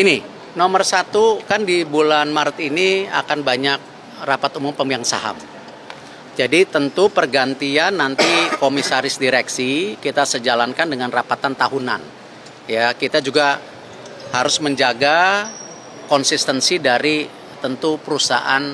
Ini nomor satu kan di bulan Maret ini akan banyak rapat umum pemegang saham. Jadi tentu pergantian nanti komisaris direksi kita sejalankan dengan rapatan tahunan. Ya, kita juga harus menjaga konsistensi dari tentu perusahaan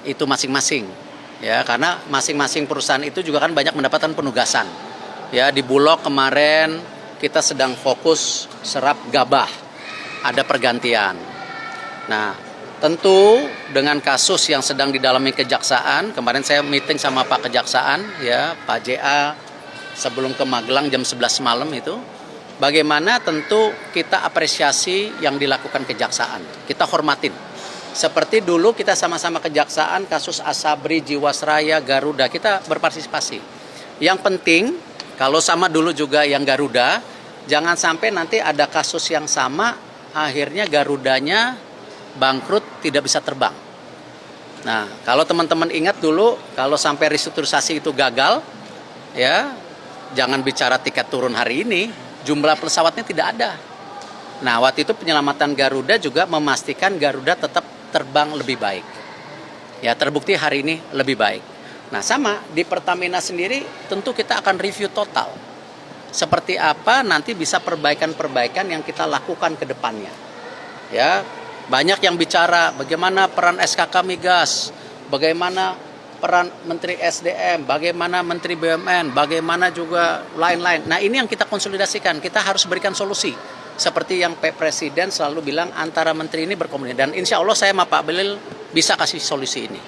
itu masing-masing. Ya, karena masing-masing perusahaan itu juga kan banyak mendapatkan penugasan. Ya, di Bulog kemarin kita sedang fokus serap gabah. Ada pergantian. Nah, tentu dengan kasus yang sedang didalami kejaksaan, kemarin saya meeting sama Pak Kejaksaan, ya Pak JA sebelum ke Magelang jam 11 malam itu, bagaimana tentu kita apresiasi yang dilakukan kejaksaan, kita hormatin. Seperti dulu kita sama-sama kejaksaan, kasus Asabri, Jiwasraya, Garuda, kita berpartisipasi. Yang penting, kalau sama dulu juga yang Garuda, jangan sampai nanti ada kasus yang sama, akhirnya Garudanya bangkrut, tidak bisa terbang. Nah, kalau teman-teman ingat dulu, kalau sampai restrukturisasi itu gagal, ya jangan bicara tiket turun hari ini, jumlah pesawatnya tidak ada. Nah, waktu itu penyelamatan Garuda juga memastikan Garuda tetap terbang lebih baik. Ya, terbukti hari ini lebih baik. Nah, sama di Pertamina sendiri, tentu kita akan review total. Seperti apa nanti bisa perbaikan-perbaikan yang kita lakukan ke depannya. Ya, banyak yang bicara bagaimana peran SKK Migas, bagaimana peran Menteri SDM, bagaimana Menteri BUMN, bagaimana juga lain-lain. Nah, ini yang kita konsolidasikan, kita harus berikan solusi. Seperti yang Pak Presiden selalu bilang, antara menteri ini berkomunikasi. Dan insya Allah saya sama Pak Bahlil bisa kasih solusi ini.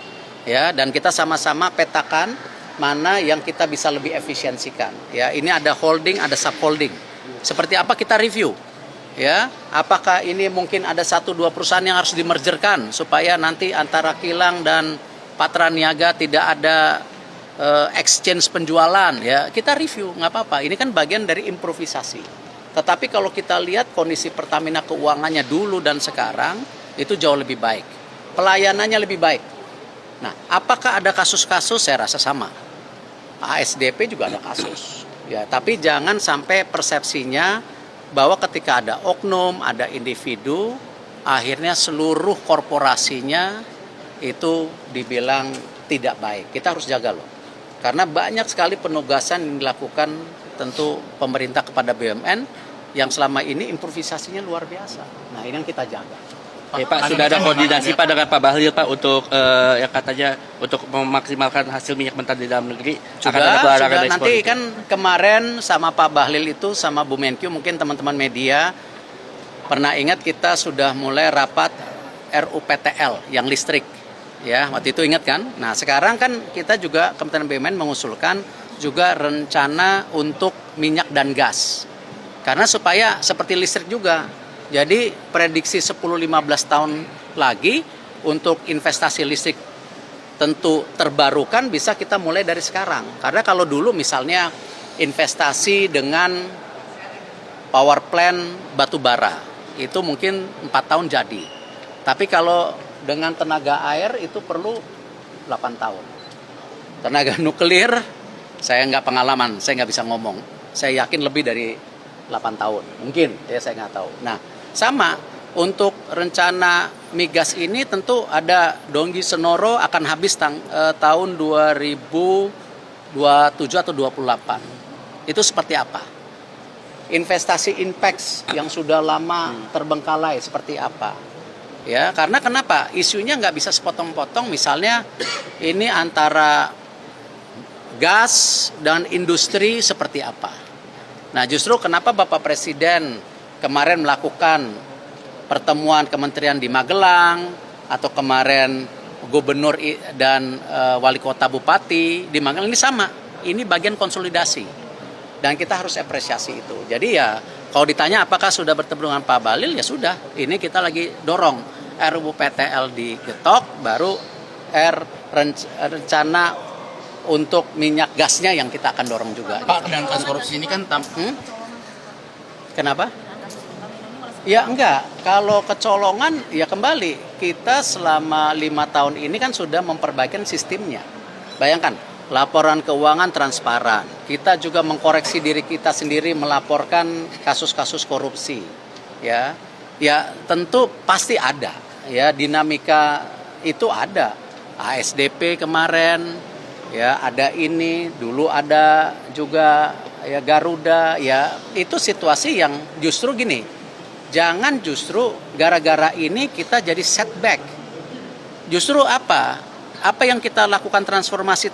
Ya, dan kita sama-sama petakan mana yang kita bisa lebih efisiensikan. Ya, ini ada holding, ada subholding. Seperti apa kita review. Ya, apakah ini mungkin ada 1-2 perusahaan yang harus dimergerkan supaya nanti antara kilang dan patra niaga tidak ada exchange penjualan. Ya, kita review, nggak apa-apa. Ini kan bagian dari improvisasi. Tetapi kalau kita lihat kondisi Pertamina keuangannya dulu dan sekarang itu jauh lebih baik. Pelayanannya lebih baik. Nah, apakah ada kasus-kasus? Saya rasa sama. ASDP juga ada kasus. Ya, tapi jangan sampai persepsinya bahwa ketika ada oknum, ada individu, akhirnya seluruh korporasinya itu dibilang tidak baik. Kita harus jaga loh. Karena banyak sekali penugasan yang dilakukan tentu pemerintah kepada BUMN yang selama ini improvisasinya luar biasa. Nah, ini yang kita jaga. Pak, sudah ada koordinasi Pak dengan Pak Bahlil Pak untuk yang katanya untuk memaksimalkan hasil minyak mentah di dalam negeri. Sudah nanti kan kemarin sama Pak Bahlil itu sama Bu Menkyu, mungkin teman-teman media pernah ingat kita sudah mulai rapat RUPTL yang listrik. Ya, waktu itu ingat kan? Nah, sekarang kan kita juga Kementerian BUMN mengusulkan juga rencana untuk minyak dan gas. Karena supaya seperti listrik juga. Jadi prediksi 10-15 tahun lagi untuk investasi listrik tentu terbarukan bisa kita mulai dari sekarang. Karena kalau dulu misalnya investasi dengan power plant batu bara itu mungkin 4 tahun jadi. Tapi kalau dengan tenaga air itu perlu 8 tahun. Tenaga nuklir saya nggak pengalaman, saya nggak bisa ngomong. Saya yakin lebih dari 8 tahun, mungkin ya saya nggak tahu. Nah, sama untuk rencana migas ini tentu ada Donggi Senoro akan habis tahun 2027 atau 28. Itu seperti apa? Investasi Inpex yang sudah lama terbengkalai seperti apa? Ya, karena kenapa? Isunya nggak bisa sepotong-potong. Misalnya ini antara gas dan industri seperti apa? Nah, justru kenapa Bapak Presiden kemarin melakukan pertemuan kementerian di Magelang, atau kemarin gubernur dan wali kota bupati di Magelang, ini sama. Ini bagian konsolidasi. Dan kita harus apresiasi itu. Jadi ya, kalau ditanya apakah sudah bertemu dengan Pak Bahlil, ya sudah. Ini kita lagi dorong RUPTL digetok, baru rencana untuk minyak gasnya yang kita akan dorong juga. Pak, dan kasus korupsi ini kan Kenapa? Ya enggak, kalau kecolongan ya kembali, kita selama 5 tahun ini kan sudah memperbaiki sistemnya. Bayangkan, laporan keuangan transparan, kita juga mengkoreksi diri kita sendiri melaporkan kasus-kasus korupsi. Ya, Ya tentu pasti ada, ya dinamika itu ada. ASDP kemarin, ya ada ini, dulu ada juga ya Garuda, ya itu situasi yang justru gini, jangan justru gara-gara ini kita jadi setback. Justru apa yang kita lakukan transformasi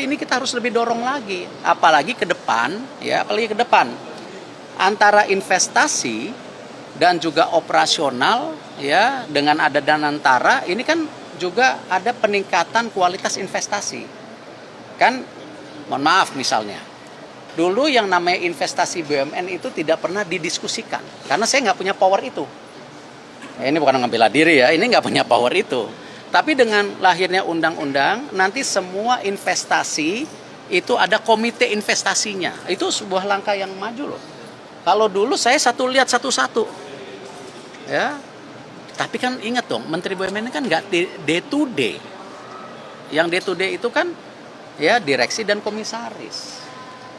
ini kita harus lebih dorong lagi, apalagi ke depan, ya apalagi ke depan antara investasi dan juga operasional, ya dengan ada Danantara ini kan juga ada peningkatan kualitas investasi. Kan mohon maaf misalnya, dulu yang namanya investasi BUMN itu tidak pernah didiskusikan karena saya nggak punya power itu. Ini bukan ngebela diri ya, ini nggak punya power itu. Tapi dengan lahirnya undang-undang, nanti semua investasi itu ada komite investasinya. Itu sebuah langkah yang maju loh. Kalau dulu saya lihat satu-satu, ya. Tapi kan ingat dong, Menteri BUMN kan nggak day to day. Yang day to day itu kan ya direksi dan komisaris.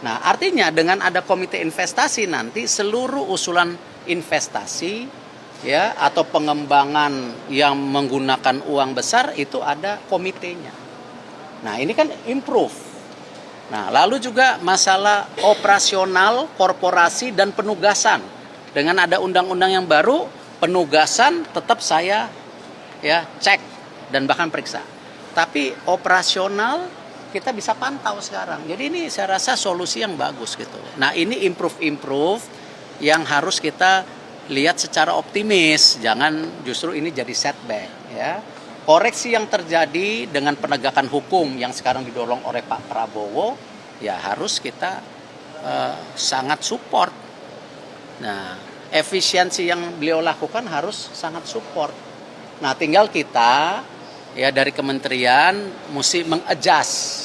Nah artinya dengan ada komite investasi nanti seluruh usulan investasi ya atau pengembangan yang menggunakan uang besar itu ada komitenya. Nah ini kan improve. Nah lalu juga masalah operasional korporasi dan penugasan. Dengan ada undang-undang yang baru, penugasan tetap saya ya cek dan bahkan periksa. Tapi operasional kita bisa pantau sekarang. Jadi ini saya rasa solusi yang bagus gitu. Nah ini improve yang harus kita lihat secara optimis. Jangan justru ini jadi setback ya. Koreksi yang terjadi dengan penegakan hukum yang sekarang didorong oleh Pak Prabowo ya harus kita sangat support. Nah efisiensi yang beliau lakukan harus sangat support. Nah tinggal kita ya dari kementerian mesti mengadjust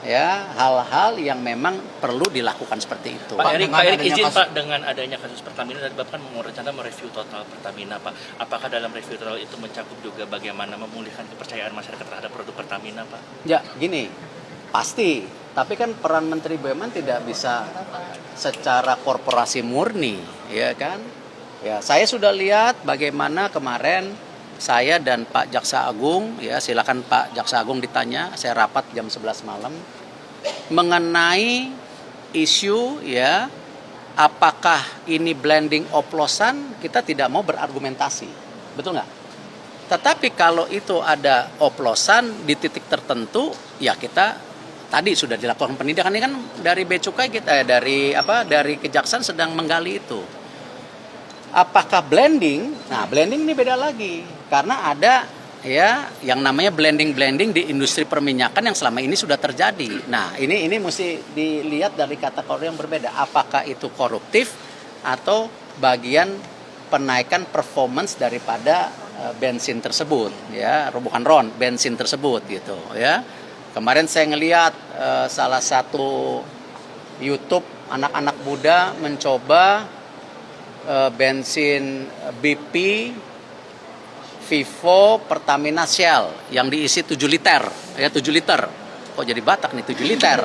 ya hal-hal yang memang perlu dilakukan seperti itu. Pak Erik izin Pak, dengan adanya kasus Pertamina dan Bapak kan rencana mereview total Pertamina Pak. Apakah dalam review total itu mencakup juga bagaimana memulihkan kepercayaan masyarakat terhadap produk Pertamina Pak? Ya gini, pasti. Tapi kan peran Menteri BUMN tidak bisa secara korporasi murni, ya kan? Ya, saya sudah lihat bagaimana kemarin saya dan Pak Jaksa Agung, ya silakan Pak Jaksa Agung ditanya, saya rapat jam 11 malam mengenai isu ya apakah ini blending oplosan, kita tidak mau berargumentasi. Betul nggak? Tetapi kalau itu ada oplosan di titik tertentu, ya kita tadi sudah dilakukan penindakan. Ini kan dari Bea Cukai kita dari Kejaksaan sedang menggali itu. Apakah blending? Nah, blending ini beda lagi karena ada ya yang namanya blending di industri perminyakan yang selama ini sudah terjadi. Nah, ini mesti dilihat dari kategori yang berbeda. Apakah itu koruptif atau bagian penaikan performance daripada bensin tersebut ya, bukan bensin tersebut gitu ya. Kemarin saya ngelihat salah satu YouTube anak-anak muda mencoba bensin BP Vivo Pertamina Shell yang diisi 7 liter ya 7 liter. Kok jadi Batak nih 7 liter.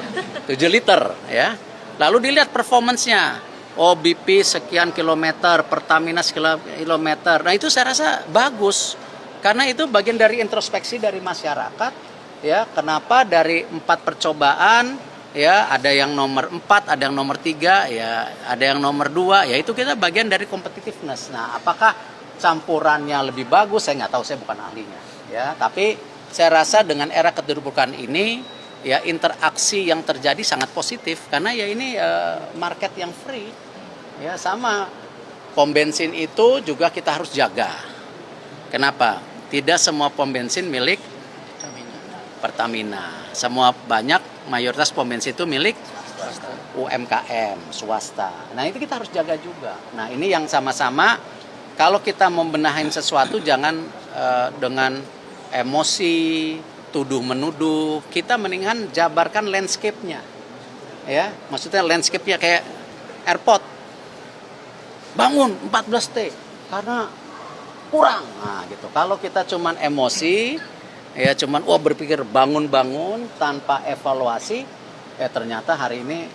7 liter ya. Lalu dilihat performance-nya. Oh BP sekian kilometer, Pertamina sekian kilometer. Nah itu saya rasa bagus karena itu bagian dari introspeksi dari masyarakat. Ya, kenapa dari 4 percobaan ya ada yang nomor 4, ada yang nomor 3, ya ada yang nomor 2, ya itu kita bagian dari competitiveness. Nah, apakah campurannya lebih bagus? Saya nggak tahu, saya bukan ahlinya. Ya, tapi saya rasa dengan era keterbukaan ini ya interaksi yang terjadi sangat positif karena ya ini market yang free. Ya, sama pom bensin itu juga kita harus jaga. Kenapa? Tidak semua pom bensin milik Pertamina. Semua mayoritas pom bensin itu milik UMKM, swasta. Nah itu kita harus jaga juga. Nah ini yang sama-sama kalau kita membenahin sesuatu jangan dengan emosi, tuduh-menuduh. Kita mendingan jabarkan landscape-nya. Ya, maksudnya landscape-nya kayak airport. Bangun 14T karena kurang. Nah gitu. Kalau kita cuman emosi ya cuman berpikir bangun-bangun tanpa evaluasi, ternyata hari ini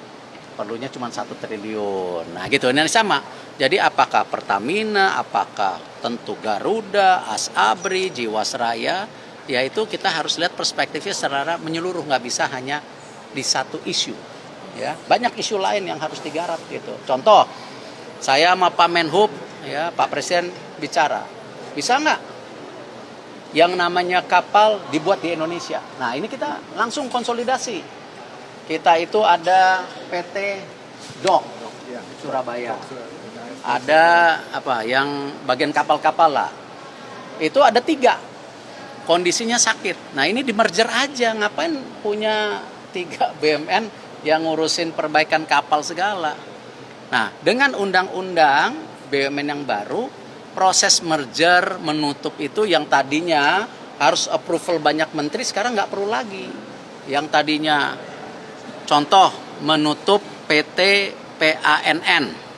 perlunya cuma 1 triliun. Nah gitu, ini sama. Jadi apakah Pertamina, apakah tentu Garuda, Asabri, Jiwasraya, ya itu kita harus lihat perspektifnya secara menyeluruh, nggak bisa hanya di satu isu. Ya, banyak isu lain yang harus digarap gitu. Contoh, saya sama Pak Menhub, ya Pak Presiden bicara, bisa nggak yang namanya kapal dibuat di Indonesia? Nah ini kita langsung konsolidasi. Kita itu ada PT Dok Surabaya, ada apa yang bagian kapal-kapal lah. Itu ada 3, kondisinya sakit. Nah ini di merger aja, ngapain punya 3 BUMN yang ngurusin perbaikan kapal segala. Nah dengan undang-undang BUMN yang baru, proses merger menutup itu yang tadinya harus approval banyak menteri, sekarang nggak perlu lagi. Yang tadinya contoh menutup PT PANN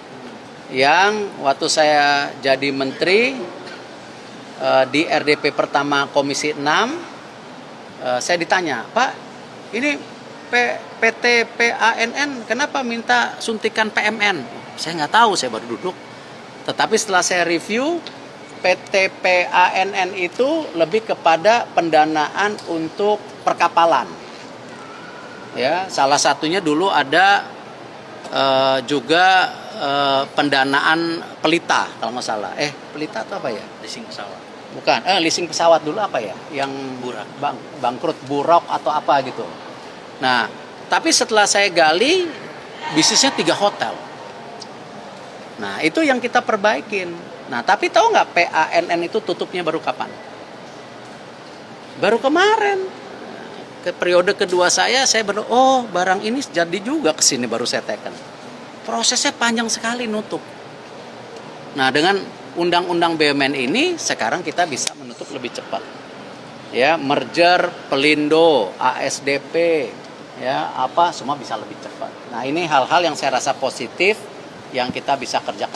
yang waktu saya jadi menteri di RDP pertama Komisi 6, saya ditanya, Pak ini PT PANN kenapa minta suntikan PMN? Saya nggak tahu, saya baru duduk. Tetapi setelah saya review, PT PANN itu lebih kepada pendanaan untuk perkapalan. Ya, salah satunya dulu ada juga pendanaan pelita kalau nggak salah. Pelita atau apa ya? Leasing pesawat. Bukan, leasing pesawat dulu apa ya? Yang Burak. Bangkrut Burok atau apa gitu. Nah, tapi setelah saya gali, bisnisnya 3 hotel. Nah, itu yang kita perbaikin. Nah, tapi tahu nggak PANN itu tutupnya baru kapan? Baru kemarin. Ke periode kedua saya baru, barang ini jadi juga ke sini baru saya teken. Prosesnya panjang sekali nutup. Nah, dengan undang-undang BUMN ini sekarang kita bisa menutup lebih cepat. Ya, merger, Pelindo, ASDP, ya, apa semua bisa lebih cepat. Nah, ini hal-hal yang saya rasa positif yang kita bisa kerjakan.